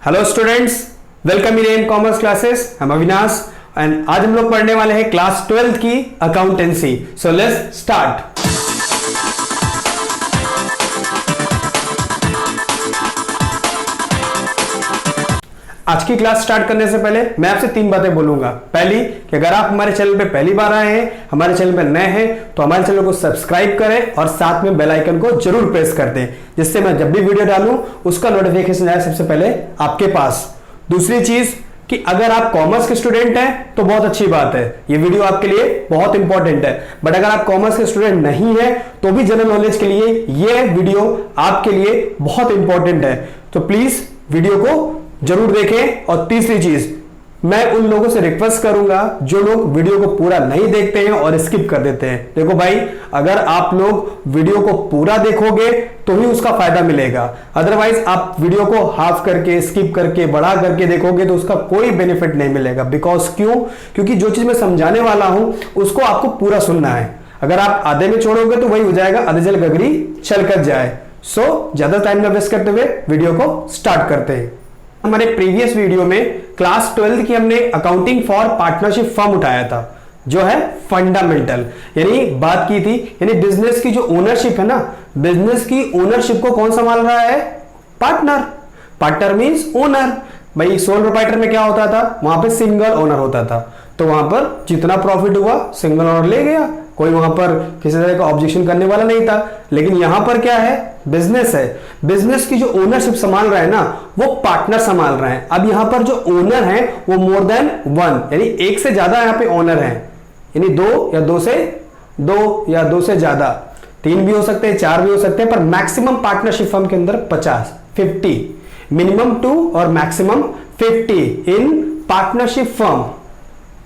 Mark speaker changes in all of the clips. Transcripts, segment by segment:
Speaker 1: Hello students, welcome in M commerce classes. हम Avinash and आज हम लोग पढ़ने वाले हैं क्लास 12th की अकाउंटेंसी। So let's start. आज की क्लास स्टार्ट करने से पहले मैं आपसे 3 बातें बोलूंगा। पहली कि अगर आप हमारे चैनल पे पहली बार आए हैं, हमारे चैनल पे नए हैं, तो हमारे चैनल को सब्सक्राइब करें और साथ में बेल आइकन को जरूर प्रेस कर दें, जिससे मैं जब भी वीडियो डालूं उसका नोटिफिकेशन आए सबसे पहले आपके पास। दूसरी चीज कि अगर आप कॉमर्स के स्टूडेंट हैं तो बहुत अच्छी बात है, ये वीडियो आपके लिए बहुत इंपॉर्टेंट है। बट अगर आप कॉमर्स के स्टूडेंट नहीं है तो भी जनरल नॉलेज के लिए ये वीडियो आपके लिए बहुत इंपॉर्टेंट है, तो प्लीज वीडियो को जरूर देखें। और तीसरी चीज, मैं उन लोगों से रिक्वेस्ट करूंगा जो लोग वीडियो को पूरा नहीं देखते हैं और स्किप कर देते हैं। देखो भाई, अगर आप लोग वीडियो को पूरा देखोगे तो ही उसका फायदा मिलेगा, अदरवाइज आप वीडियो को हाफ करके, स्किप करके, बढ़ा करके देखोगे तो उसका कोई बेनिफिट नहीं मिलेगा। बिकॉज क्योंकि जो चीज मैं समझाने वाला हूं उसको आपको पूरा सुनना है। अगर आप आधे में छोड़ोगे तो वही हो जाएगा, आधे जल गगरी चल कर जाए। सो ज्यादा टाइम न वेस्ट करते हुए वीडियो को स्टार्ट करते हैं। हमारे प्रीवियस वीडियो में क्लास 12th की हमने अकाउंटिंग फॉर पार्टनरशिप फर्म उठाया था, जो है फंडामेंटल, यानी बात की थी, यानी बिजनेस की जो ओनरशिप है ना, बिजनेस की ओनरशिप को कौन संभाल रहा है? पार्टनर। Partner means owner. भाई सोल प्रोप्राइटर में क्या होता था? वहां पे सिंगल ओनर होता था, तो वहां पर जितना प्रॉफिट हुआ सिंगल ओनर ले गया, कोई वहां पर किसी तरह का ऑब्जेक्शन करने वाला नहीं था। लेकिन यहां पर क्या है? बिजनेस है। बिजनेस की जो ओनरशिप संभाल रहा है ना, वो पार्टनर संभाल रहे हैं। अब यहां पर जो ओनर है वो मोर देन वन, यानी एक से ज्यादा यहां पे ओनर है, यानी दो या दो से ज्यादा, 3 भी हो सकते हैं, 4 भी हो सकते हैं, पर मैक्सिमम पार्टनरशिप फर्म के अंदर 50, मिनिमम 2 और मैक्सिमम 50 इन पार्टनरशिप फर्म।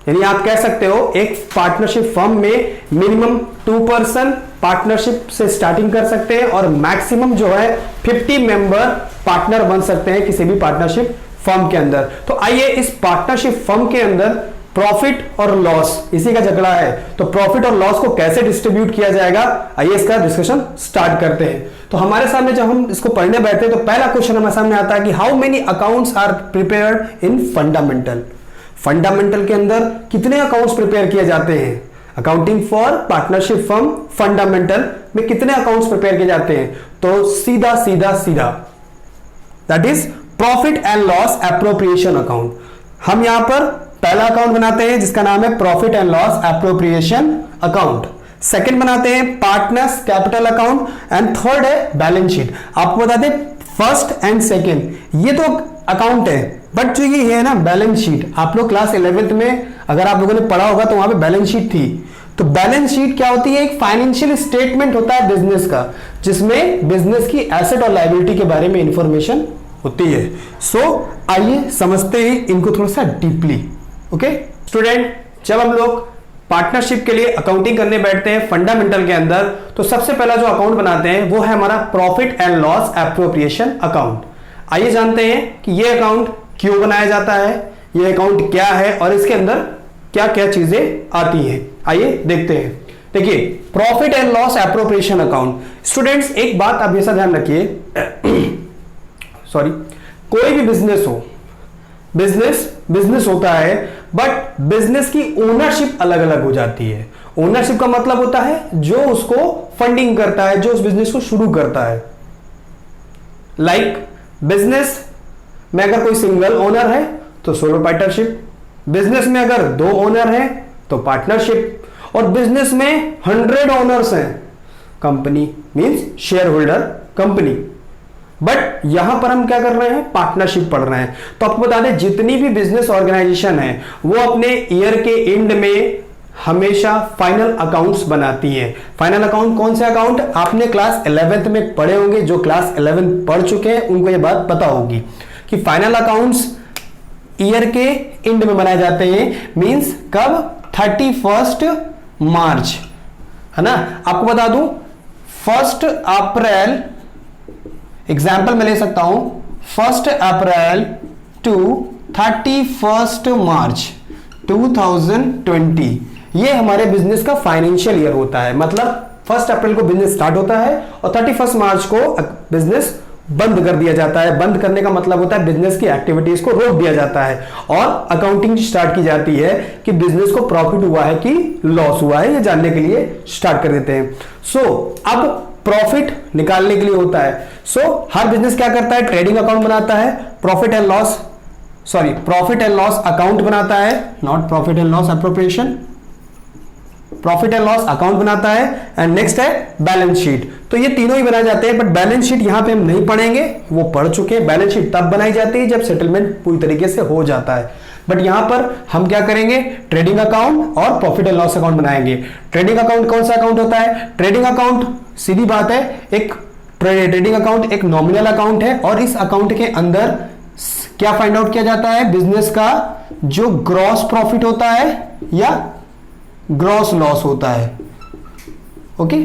Speaker 1: यानी आप कह सकते हो एक पार्टनरशिप फर्म में मिनिमम 2% पार्टनरशिप से स्टार्टिंग कर सकते हैं और मैक्सिमम जो है 50 मेंबर पार्टनर बन सकते हैं किसी भी पार्टनरशिप फर्म के अंदर। तो आइए इस पार्टनरशिप फर्म के अंदर प्रॉफिट और लॉस, इसी का झगड़ा है, तो प्रॉफिट और लॉस को कैसे डिस्ट्रीब्यूट किया जाएगा, आइए इसका डिस्कशन स्टार्ट करते हैं। तो हमारे सामने जब हम इसको पढ़ने बैठते हैं तो पहला क्वेश्चन हमारे सामने आता है कि how many accounts are prepared in fundamental. Fundamental के अंदर कितने अकाउंट्स प्रिपेयर किए जाते हैं? Accounting for partnership firm fundamental में कितने अकाउंट्स प्रिपेयर किए जाते हैं? तो सीधा that is profit and loss appropriation account. हम यहां पर पहला अकाउंट बनाते हैं जिसका नाम है profit and loss appropriation account. Second बनाते हैं partners capital account and third है बैलेंस शीट। आपको बता दें फर्स्ट एंड सेकंड ये तो अकाउंट है, बट जो ये है ना बैलेंस शीट, आप लोग क्लास 11th में अगर आप लोगों ने पढ़ा होगा तो वहां पे बैलेंस शीट थी। तो बैलेंस शीट क्या होती है? एक फाइनेंशियल स्टेटमेंट होता है बिजनेस का, जिसमें बिजनेस की एसेट और लायबिलिटी के बारे में इंफॉर्मेशन होती है। सो आइए समझते हैं इनको थोड़ा सा डीपली। ओके स्टूडेंट, जब हम लोग पार्टनरशिप के लिए अकाउंटिंग करने बैठते हैं फंडामेंटल के अंदर, तो सबसे पहला जो अकाउंट बनाते हैं वो है हमारा profit and loss appropriation account. आइए जानते हैं कि यह अकाउंट क्यों बनाया जाता है, यह अकाउंट क्या है और इसके अंदर क्या क्या चीजें आती हैं। आइए देखते हैं। देखिए profit and loss appropriation account, students एक बात आप ऐसा ध्यान रखिए सॉरी, कोई भी बिजनेस हो, बिजनेस होता है, बट बिजनेस की ओनरशिप अलग अलग हो जाती है। ओनरशिप का मतलब होता है जो उसको फंडिंग करता है, जो उस बिजनेस को शुरू करता है। लाइक बिजनेस में अगर कोई सिंगल ओनर है तो सोल प्रोप्राइटरशिप, बिजनेस में अगर 2 ओनर हैं तो पार्टनरशिप, और बिजनेस में 100 ओनर्स हैं, company means share holder company. But यहां पर हम क्या कर रहे हैं? पार्टनरशिप पढ़ रहे हैं। तो आपको बता दें जितनी भी बिजनेस ऑर्गेनाइजेशन है वो अपने ईयर के एंड में हमेशा फाइनल अकाउंट्स बनाती है। फाइनल अकाउंट कौन से अकाउंट? आपने क्लास 11th में पढ़े होंगे, जो क्लास 11 पढ़ चुके हैं उनको ये बात पता होगी कि फाइनल अकाउंट्स ईयर के एंड में बनाए जाते हैं। मींस कब? 31 मार्च, है ना। आपको बता दूं 1 अप्रैल, एग्जाम्पल मैं ले सकता हूं 1 अप्रैल टू 31 मार्च 2020, ये हमारे बिजनेस का फाइनेंशियल ईयर होता है। मतलब 1 अप्रैल को बिजनेस स्टार्ट होता है और 31 मार्च को बिजनेस बंद कर दिया जाता है। बंद करने का मतलब होता है बिजनेस की एक्टिविटीज को रोक दिया जाता है और अकाउंटिंग स्टार्ट की जाती है कि बिजनेस को प्रॉफिट हुआ है कि लॉस हुआ है, ये जानने के लिए स्टार्ट कर देते हैं। अब प्रॉफिट निकालने के लिए होता है। हर बिजनेस क्या करता है, ट्रेडिंग अकाउंट बनाता है, प्रॉफिट एंड लॉस अकाउंट बनाता है, not profit and loss appropriation, profit and loss account बनाता है, एंड नेक्स्ट है बैलेंस शीट। तो ये तीनों ही बनाए जाते हैं, बट बैलेंस शीट यहां पे हम नहीं पढ़ेंगे, वो पढ़ चुके हैं। बैलेंस शीट तब बनाई जाती है जब सेटलमेंट पूरी तरीके से हो जाता है, बट यहां पर हम क्या करेंगे, ट्रेडिंग अकाउंट और प्रॉफिट एंड लॉस अकाउंट बनाएंगे। ट्रेडिंग अकाउंट कौन सा अकाउंट होता है, ट्रेडिंग अकाउंट सीधी बात है, एक ट्रेडिंग अकाउंट एक नॉमिनल अकाउंट है और इस अकाउंट के अंदर क्या फाइंड आउट किया जाता है, बिजनेस का जो ग्रॉस प्रॉफिट होता है या ग्रॉस लॉस होता है, ओके,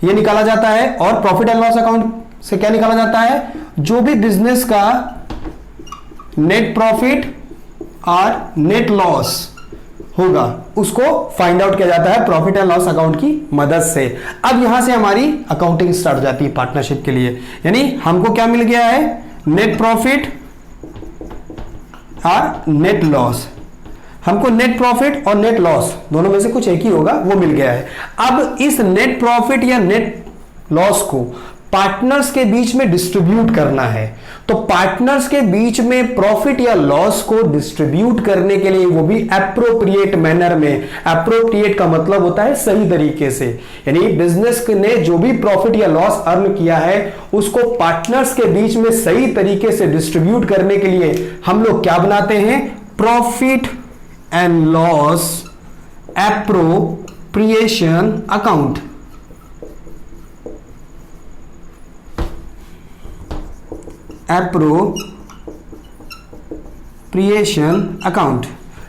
Speaker 1: ये निकाला जाता है। और प्रॉफिट एंड लॉस अकाउंट से क्या निकाला जाता है, जो भी बिजनेस का नेट प्रॉफिट और नेट लॉस होगा उसको फाइंड आउट किया जाता है प्रॉफिट एंड लॉस अकाउंट की मदद से। अब यहां से हमारी अकाउंटिंग स्टार्ट हो जाती है पार्टनरशिप के लिए, यानी हमको क्या मिल गया है, नेट प्रॉफिट और नेट लॉस। हमको नेट प्रॉफिट और नेट लॉस दोनों में से कुछ एक ही होगा, वो मिल गया है। अब इस नेट प्रॉफिट या नेट लॉस को पार्टनर्स के बीच में डिस्ट्रीब्यूट करना है। तो पार्टनर्स के बीच में प्रॉफिट या लॉस को डिस्ट्रीब्यूट करने के लिए, वो भी एप्रोप्रिएट मैनर में, एप्रोप्रिएट का मतलब होता है सही तरीके से, यानी बिजनेस ने जो भी प्रॉफिट या लॉस अर्न किया है उसको पार्टनर्स के बीच में सही तरीके से डिस्ट्रीब्यूट करने के लिए हम लोग क्या बनाते हैं, profit and loss appropriation account. Appropriation account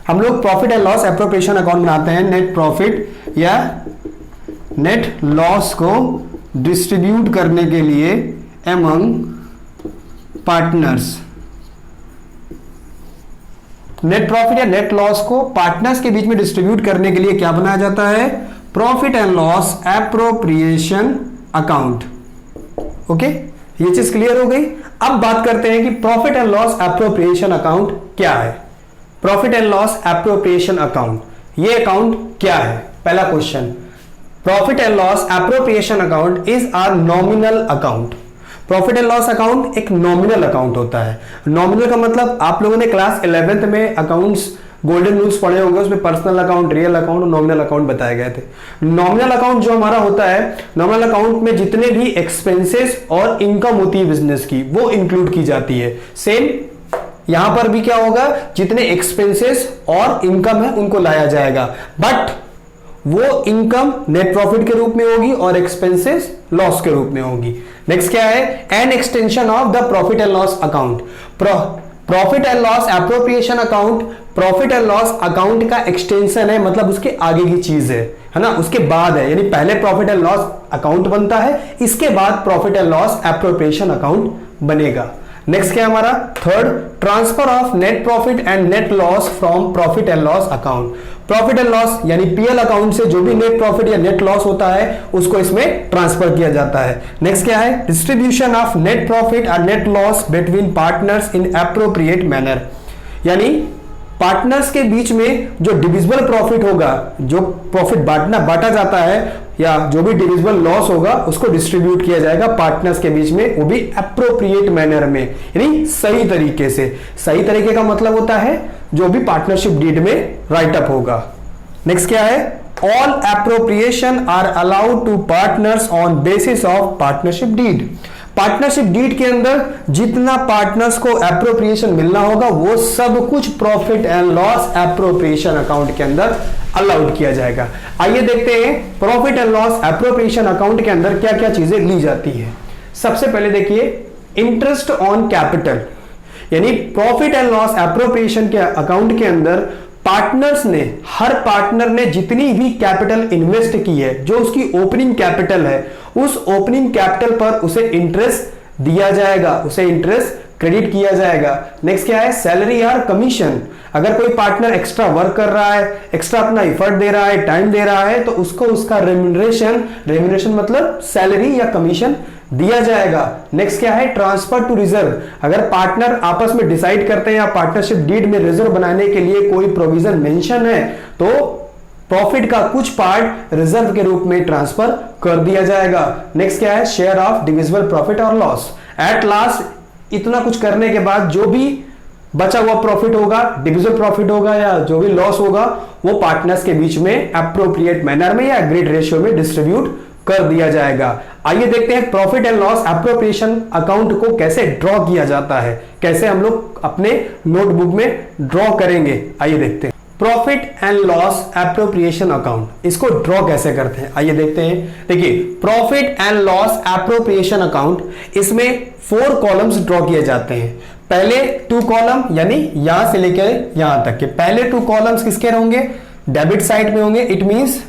Speaker 1: हम लोग profit and loss appropriation account बनाते हैं, नेट प्रॉफिट या नेट लॉस को डिस्ट्रीब्यूट करने के लिए एमंग पार्टनर्स। नेट प्रॉफिट या नेट लॉस को पार्टनर्स के बीच में डिस्ट्रीब्यूट करने के लिए क्या बनाया जाता है, profit and loss appropriation account. Okay, ये चीज क्लियर हो गई। अब बात करते हैं कि profit and loss appropriation account क्या है। Profit and loss appropriation account, ये अकाउंट क्या है, पहला question. Profit and loss appropriation account is or nominal account. Profit and loss account एक नॉमिनल अकाउंट होता है। नॉमिनल का मतलब आप लोगों ने क्लास 11th में अकाउंट्स गोल्डन रूल्स पढ़े होंगे, उसमें पर्सनल अकाउंट, रियल अकाउंट और नॉमिनल अकाउंट बताए गए थे। नॉमिनल अकाउंट जो हमारा होता है, नॉमिनल अकाउंट में जितने भी एक्सपेंसेस और इनकम होती है बिजनेस की वो इंक्लूड की जाती है। सेम यहां पर भी क्या होगा, जितने एक्सपेंसेस और इनकम है उनको लाया जाएगा, बट वो इनकम नेट प्रॉफिट के रूप में होगी और एक्सपेंसेस लॉस के रूप में होगी। नेक्स्ट क्या है, an extension of the profit and loss account. Profit and loss appropriation account profit and loss account का एक्सटेंशन है, मतलब उसके आगे की चीज है ना, उसके बाद है, यानी पहले प्रॉफिट एंड लॉस अकाउंट बनता है, इसके बाद profit and loss appropriation account बनेगा। नेक्स्ट क्या है हमारा, third, transfer of net profit and net loss from profit and loss account. Profit and loss यानी पीएल अकाउंट से जो भी नेट प्रॉफिट या नेट लॉस होता है उसको इसमें ट्रांसफर किया जाता है। नेक्स्ट क्या है, डिस्ट्रीब्यूशन ऑफ नेट प्रॉफिट और net loss between partners in appropriate manner, यानी पार्टनर्स के बीच में जो डिविजिबल प्रॉफिट होगा, जो प्रॉफिट बांटा जाता है या जो भी डिविजिबल लॉस होगा उसको डिस्ट्रीब्यूट किया जाएगा पार्टनर्स के बीच में, वो भी एप्रोप्रिएट मैनर में, यानी सही तरीके से। सही तरीके का मतलब होता है जो भी पार्टनरशिप डीड में राइट अप होगा। नेक्स्ट क्या है, all appropriation are allowed to partners on basis of partnership deed. Partnership deed के अंदर जितना पार्टनर्स को एप्रोप्रिएशन मिलना होगा वो सब कुछ profit and loss appropriation account के अंदर अलाउड किया जाएगा। आइए देखते हैं profit and loss appropriation account के अंदर क्या क्या चीजें ली जाती है। सबसे पहले देखिए इंटरेस्ट ऑन कैपिटल, यानी प्रॉफिट एंड लॉस एप्रोप्रिएशन के अकाउंट के अंदर पार्टनर्स ने, हर पार्टनर ने जितनी भी कैपिटल इन्वेस्ट की है, जो उसकी ओपनिंग कैपिटल है, उस ओपनिंग कैपिटल पर उसे इंटरेस्ट दिया जाएगा, उसे इंटरेस्ट क्रेडिट किया जाएगा। नेक्स्ट क्या है, सैलरी और कमीशन। अगर कोई पार्टनर एक्स्ट्रा वर्क कर रहा है, एक्स्ट्रा अपना एफर्ट दे रहा है, टाइम दे रहा है, तो उसको उसका रेम्यूनरेशन मतलब सैलरी या कमीशन दिया जाएगा। नेक्स्ट क्या है, ट्रांसफर टू रिजर्व। अगर पार्टनर आपस में डिसाइड करते हैं या पार्टनरशिप डीड में रिजर्व बनाने के लिए कोई प्रोविजन मेंशन है तो प्रॉफिट का कुछ पार्ट रिजर्व के रूप में ट्रांसफर कर दिया जाएगा। नेक्स्ट क्या है, शेयर ऑफ डिविजिबल प्रॉफिट और लॉस। एट लास्ट इतना कुछ करने के बाद जो भी बचा हुआ प्रॉफिट होगा, डिविजिबल प्रॉफिट होगा या जो भी लॉस होगा, वो पार्टनर्स के बीच में अप्रोप्रिएट मैनर में या एग्रीड रेशियो में डिस्ट्रीब्यूट कर दिया जाएगा। आइए देखते हैं profit and loss appropriation account को कैसे ड्रॉ किया जाता है, कैसे हम लोग अपने नोटबुक में ड्रॉ करेंगे। आइए देखते हैं profit and loss appropriation account, इसको ड्रॉ कैसे करते हैं, आइए देखते हैं। देखिए profit and loss appropriation account, इसमें 4 कॉलम्स ड्रॉ किए जाते हैं। पहले 2 कॉलम यानी यहां से लेकर यहां तक के पहले 2 कॉलम्स किसके होंगे, डेबिट साइड में होंगे। इट मींस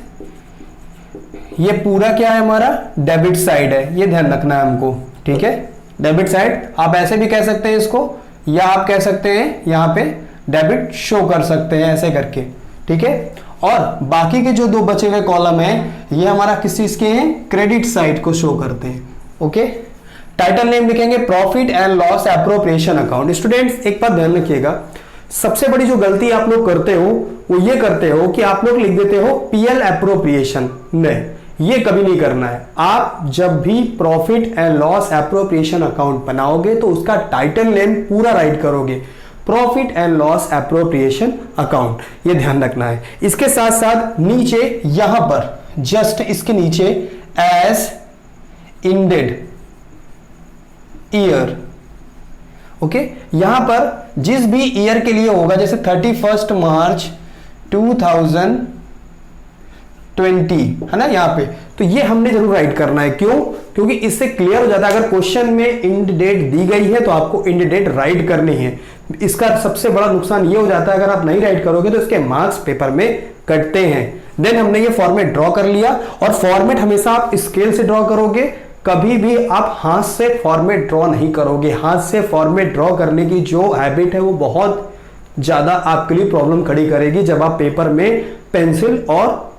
Speaker 1: ये पूरा क्या है, हमारा डेबिट साइड है, ये ध्यान रखना है हमको, ठीक है। डेबिट साइड आप ऐसे भी कह सकते हैं इसको, या आप कह सकते हैं यहां पे डेबिट शो कर सकते हैं ऐसे करके, ठीक है। और बाकी के जो 2 बचे हुए कॉलम हैं ये हमारा किस चीज के हैं, क्रेडिट साइड को शो करते हैं। ओके, टाइटल नेम लिखेंगे profit and loss appropriation account. Students एक बात ध्यान रखिएगा, सबसे बड़ी जो गलती आप लोग करते हो वो ये करते हो कि आप लोग लिख देते हो पीएल एप्रोप्रिएशन। नहीं, ये कभी नहीं करना है। आप जब भी profit and loss appropriation account बनाओगे तो उसका टाइटल नेम पूरा राइट करोगे, profit and loss appropriation account, ये ध्यान रखना है। इसके साथ साथ नीचे यहां पर जस्ट इसके नीचे एज इंडेड ईयर, ओके, यहां पर जिस भी ईयर के लिए होगा, जैसे 31 मार्च 2020 है ना यहां पे, तो ये हमने जरूर राइट करना है। क्यों? क्योंकि इससे क्लियर हो जाता है अगर क्वेश्चन में इंड डेट दी गई है तो आपको इंड डेट राइट करनी है। इसका सबसे बड़ा नुकसान ये हो जाता है अगर आप नहीं राइट करोगे तो इसके मार्क्स पेपर में कटते हैं। देन हमने ये फॉर्मेट ड्रॉ कर लिया, और फॉर्मेट हमेशा आप स्केल से ड्रॉ करोगे, कभी भी आप हाथ से फॉर्मेट ड्रॉ नहीं करोगे। हाथ से फॉर्मेट ड्रॉ करने की जो हैबिट है वो बहुत ज्यादा आपके लिए प्रॉब्लम खड़ी करेगी। जब आप पेपर में पेंसिल और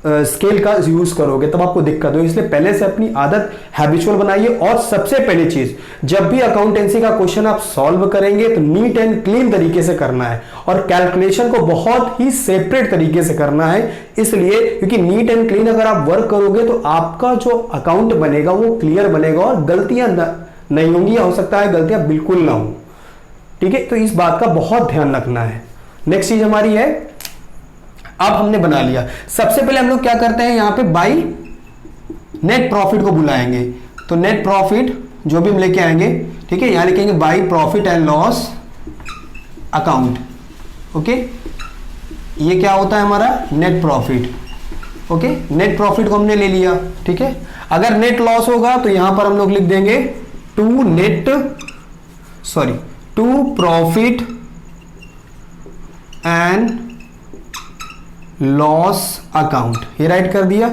Speaker 1: स्केल का यूज करोगे तब आपको दिक्कत हो, इसलिए पहले से अपनी आदत हैबिचुअल बनाइए। और सबसे पहली चीज, जब भी अकाउंटेंसी का क्वेश्चन आप सॉल्व करेंगे तो नीट एंड क्लीन तरीके से करना है, और कैलकुलेशन को बहुत ही सेपरेट तरीके से करना है। इसलिए क्योंकि नीट एंड क्लीन अगर आप वर्क करोगे तो आपका जो अकाउंट बनेगा वो क्लियर बनेगा और गलतियां नहीं होंगी, या हो सकता है गलतियां बिल्कुल ना हो, ठीक है। तो इस बात का बहुत ध्यान रखना है। नेक्स्ट चीज हमारी है, अब हमने बना लिया, सबसे पहले हम लोग क्या करते हैं, यहां पे बाई नेट प्रॉफिट को बुलाएंगे। तो नेट प्रॉफिट जो भी हम लेके आएंगे, ठीक है, यहां लिखेंगे by profit and loss account. Okay, ये क्या होता है हमारा net profit. Okay, net profit को हमने ले लिया, ठीक है। अगर नेट लॉस होगा तो यहां पर हम लोग लिख देंगे to profit and loss account, ये राइट कर दिया।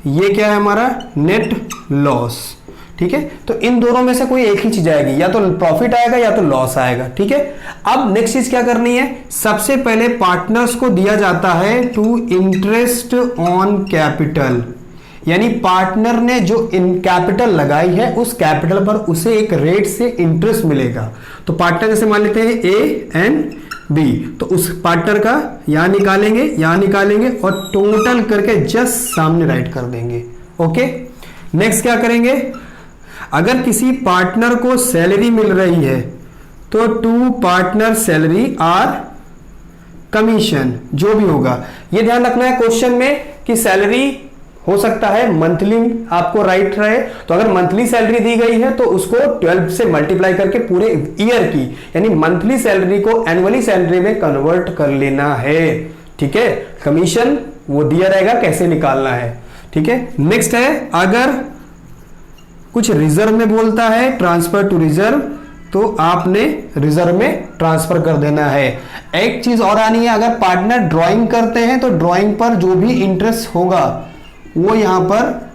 Speaker 1: ये क्या है हमारा नेट लॉस, ठीक है। तो इन दोनों में से कोई एक ही चीज आएगी, या तो प्रॉफिट आएगा या तो लॉस आएगा, ठीक है। अब नेक्स्ट चीज क्या करनी है, सबसे पहले पार्टनर्स को दिया जाता है टू इंटरेस्ट ऑन कैपिटल, यानी पार्टनर ने जो इन कैपिटल लगाई है उस कैपिटल पर उसे एक रेट से इंटरेस्ट मिलेगा। तो पार्टनर जैसे मान लेते हैं ए एंड बी, तो उस पार्टनर का यहां निकालेंगे और टोटल करके जस्ट सामने राइट कर देंगे। ओके, नेक्स्ट क्या करेंगे, अगर किसी पार्टनर को सैलरी मिल रही है तो to partner salary or commission, जो भी होगा। ये ध्यान रखना है क्वेश्चन में कि सैलरी हो सकता है मंथली आपको राइट रहे, तो अगर मंथली सैलरी दी गई है तो उसको 12 से मल्टीप्लाई करके पूरे ईयर की, यानी मंथली सैलरी को एनुअली सैलरी में कन्वर्ट कर लेना है, ठीक है। कमीशन वो दिया रहेगा कैसे निकालना है, ठीक है। नेक्स्ट है, अगर कुछ रिजर्व में बोलता है ट्रांसफर टू रिजर्व, तो आपने रिजर्व में ट्रांसफर कर देना है। एक चीज और आनी है, अगर पार्टनर ड्राइंग करते हैं तो ड्राइंग पर जो भी इंटरेस्ट होगा वो यहां पर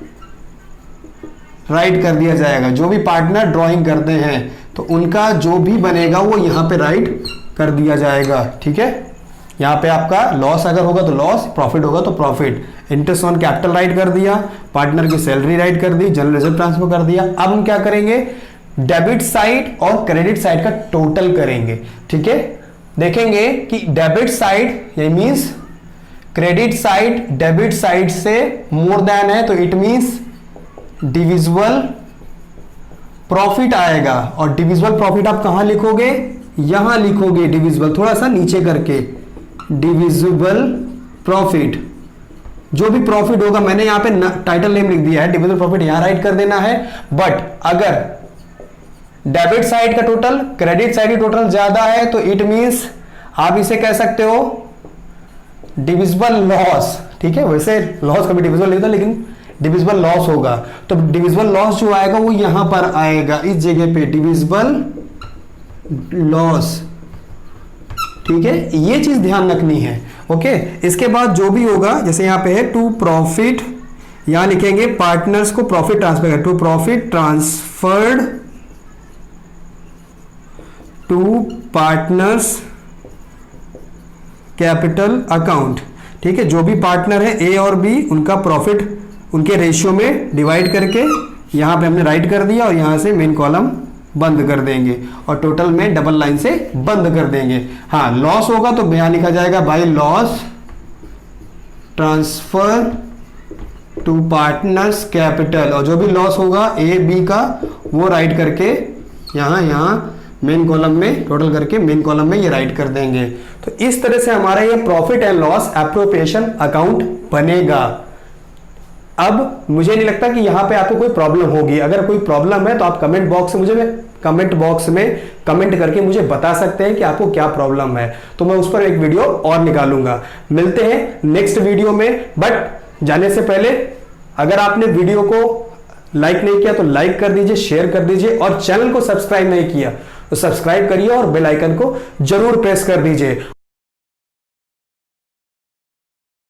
Speaker 1: राइट कर दिया जाएगा। जो भी पार्टनर ड्राइंग करते हैं तो उनका जो भी बनेगा वो यहाँ पे राइट कर दिया जाएगा। ठीक है, यहाँ पे आपका लॉस अगर होगा तो लॉस, प्रॉफिट होगा तो profit. Interest on capital right कर दिया, पार्टनर की सैलरी राइट कर दी, जनरल रिजर्व ट्रांसफर कर दिया। अब हम क्या करेंगे, डेबिट साइड और क्रेडिट साइड का टोटल करेंगे। ठीक है, देखेंगे कि डेबिट साइड ये means credit side debit side से मोर देन है तो इट मींस डिविजिबल प्रॉफिट आएगा। और डिविजिबल प्रॉफिट आप कहां लिखोगे, यहां लिखोगे डिविजिबल, थोड़ा सा नीचे करके, डिविजिबल प्रॉफिट। जो भी प्रॉफिट होगा, मैंने यहां पे टाइटल नेम लिख दिया है, डिविजिबल प्रॉफिट यहां राइट कर देना है। बट अगर डेबिट साइड का टोटल क्रेडिट साइड का टोटल ज्यादा है तो इट मींस आप इसे कह सकते हो डिविजिबल लॉस। ठीक है, वैसे लॉस कभी डिविजिबल नहीं था, लेकिन डिविजिबल लॉस होगा तो डिविजिबल लॉस जो आएगा वो यहां पर आएगा, इस जगह पे डिविजिबल लॉस। ठीक है, ये चीज ध्यान रखनी है। ओके, इसके बाद जो भी होगा, जैसे यहां पे है टू प्रॉफिट, यहां लिखेंगे पार्टनर्स को प्रॉफिट ट्रांसफर कर, to profit transferred to partners capital account. ठीक है, जो भी पार्टनर है ए और बी, उनका प्रॉफिट उनके रेशियो में डिवाइड करके यहां पे हमने राइट कर दिया और यहां से मेन कॉलम बंद कर देंगे और टोटल में डबल लाइन से बंद कर देंगे। हाँ, लॉस होगा तो यहां लिखा जाएगा by loss transfer to partners capital, और जो भी लॉस होगा ए बी का वो राइट करके यहां मेन कॉलम में टोटल करके मेन कॉलम में ये राइट कर देंगे। तो इस तरह से हमारा ये profit and loss appropriation account बनेगा। अब मुझे नहीं लगता कि यहां पे आपको कोई प्रॉब्लम होगी। अगर कोई प्रॉब्लम है तो आप कमेंट बॉक्स में कमेंट करके मुझे बता सकते हैं कि आपको क्या प्रॉब्लम है, तो मैं उस पर एक वीडियो और निकालूंगा। मिलते हैं नेक्स्ट वीडियो में, बट जाने से पहले अगर आपने वीडियो को लाइक नहीं किया तो लाइक कर दीजिए, शेयर कर दीजिए, और चैनल को सब्सक्राइब नहीं किया तो सब्सक्राइब करिए और बेल आइकन को जरूर प्रेस कर दीजिए।